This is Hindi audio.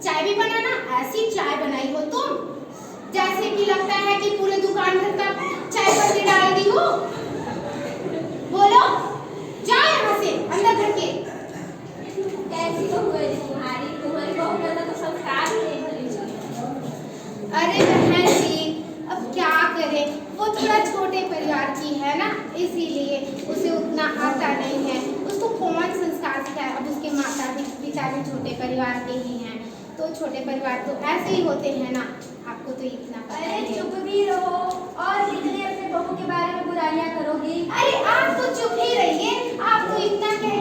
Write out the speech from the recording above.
चाय भी बनाना, ऐसी चाय बनाई हो तुम जैसे कि लगता है कि पूरे दुकान भर का चाय पत्ती डाल दी हो। बोलो, जाओ यहाँ से अंदर घर के। कैसी बहू है तुम्हारी बहू का तो संस्कार ही नहीं भरी। अरे बहन जी, अब क्या करें, वो थोड़ा छोटे परिवार की है ना, इसीलिए उसे उतना आता नहीं है। उसको कौन संस्कार सिखाए, अब उसके माता पिता भी छोटे परिवार के ही हैं, तो छोटे परिवार तो ऐसे ही होते हैं ना, आपको तो इतना पता अरे है। चुप भी रहो, और कितने अपने बहू के बारे में बुराइयां करोगी। अरे आप तो चुप ही रहिए, आप तो इतना कह